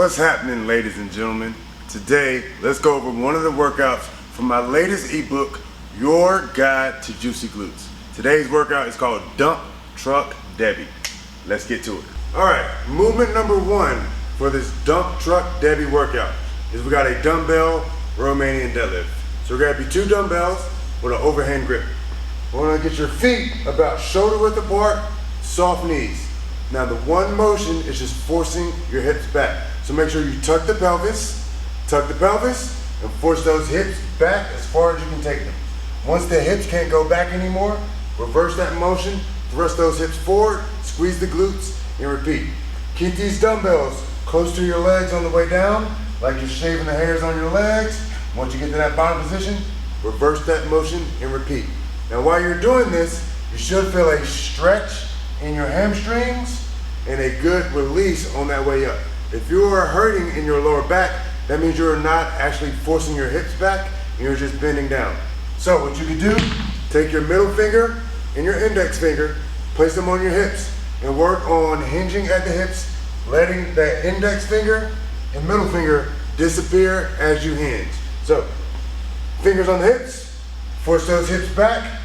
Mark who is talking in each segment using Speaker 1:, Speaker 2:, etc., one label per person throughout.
Speaker 1: What's happening, ladies and gentlemen? Today, let's go over one of the workouts from my latest ebook, Your Guide to Juicy Glutes. Today's workout is called Dump Truck Debby. Let's get to it. All right, movement number one for this Dump Truck Debby workout is we got a dumbbell Romanian deadlift. So we're gonna be 2 dumbbells with an overhand grip. We wanna get your feet about shoulder width apart, soft knees. Now the one motion is just forcing your hips back. So make sure you tuck the pelvis, and force those hips back as far as you can take them. Once the hips can't go back anymore, reverse that motion, thrust those hips forward, squeeze the glutes, and repeat. Keep these dumbbells close to your legs on the way down, like you're shaving the hairs on your legs. Once you get to that bottom position, reverse that motion and repeat. Now while you're doing this, you should feel a stretch in your hamstrings and a good release on that way up. If you are hurting in your lower back, that means you're not actually forcing your hips back and you're just bending down. So what you can do, take your middle finger and your index finger, place them on your hips and work on hinging at the hips, letting that index finger and middle finger disappear as you hinge. So fingers on the hips, force those hips back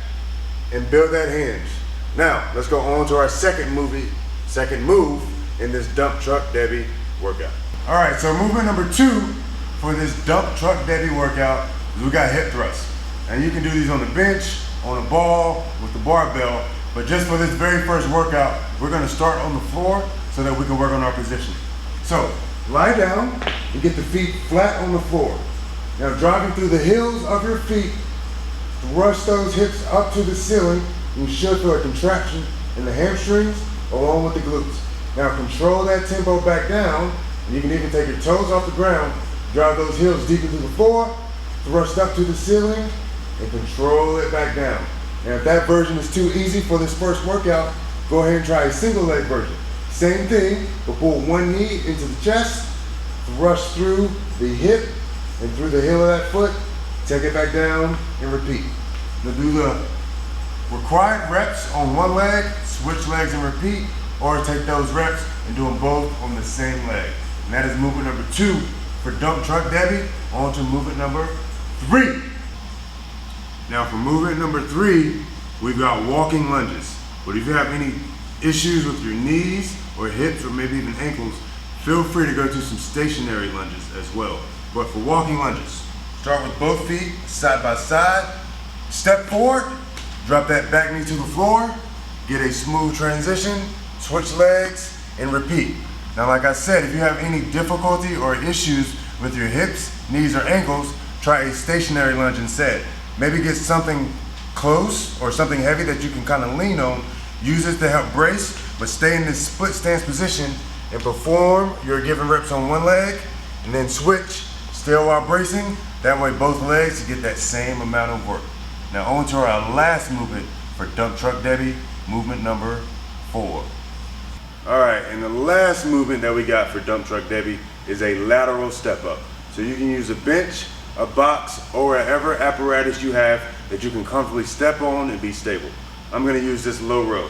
Speaker 1: and build that hinge. Now let's go on to our second move in this Dump Truck Debby workout. All right, so movement number 2 for this Dump Truck Debby workout is we got hip thrusts. And you can do these on the bench, on a ball, with the barbell, but just for this very first workout, we're gonna start on the floor so that we can work on our position. So lie down and get the feet flat on the floor. Now driving through the heels of your feet, thrust those hips up to the ceiling. You should feel a contraction in the hamstrings along with the glutes. Now control that tempo back down, and you can even take your toes off the ground, drive those heels deep into the floor, thrust up to the ceiling, and control it back down. Now if that version is too easy for this first workout, go ahead and try a single leg version. Same thing, but pull one knee into the chest, thrust through the hip and through the heel of that foot, take it back down and repeat. Now do the required reps on one leg, switch legs and repeat, or take those reps and do them both on the same leg. And that is movement number 2 for Dump Truck Debby. On to movement number 3. Now for movement number 3, we've got walking lunges. But if you have any issues with your knees or hips or maybe even ankles, feel free to go to some stationary lunges as well. But for walking lunges, start with both feet side by side, step forward, drop that back knee to the floor, get a smooth transition, switch legs, and repeat. Now like I said, if you have any difficulty or issues with your hips, knees, or ankles, try a stationary lunge instead. Maybe get something close or something heavy that you can kind of lean on. Use it to help brace, but stay in this split stance position and perform your given reps on one leg, and then switch, still while bracing. That way both legs get that same amount of work. Now on to our last movement for Dump Truck Debby, movement number 4. All right, and the last movement that we got for Dump Truck Debby is a lateral step up. So you can use a bench, a box, or whatever apparatus you have that you can comfortably step on and be stable. I'm gonna use this low row.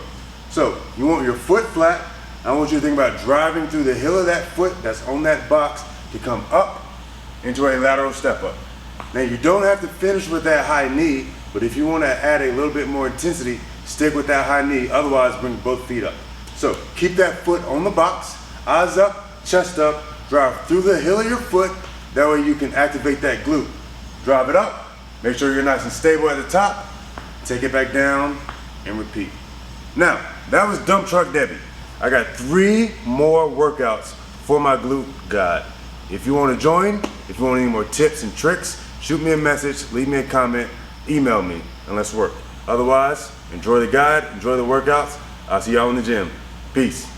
Speaker 1: So you want your foot flat. I want you to think about driving through the heel of that foot that's on that box to come up into a lateral step up. Now you don't have to finish with that high knee, but if you wanna add a little bit more intensity, stick with that high knee, otherwise bring both feet up. So keep that foot on the box, eyes up, chest up, drive through the heel of your foot, that way you can activate that glute. Drive it up, make sure you're nice and stable at the top, take it back down and repeat. Now, that was Dump Truck Debby. I got 3 more workouts for my glute guide. If you want to join, if you want any more tips and tricks, shoot me a message, leave me a comment, email me, and let's work. Otherwise, enjoy the guide, enjoy the workouts. I'll see y'all in the gym. Peace.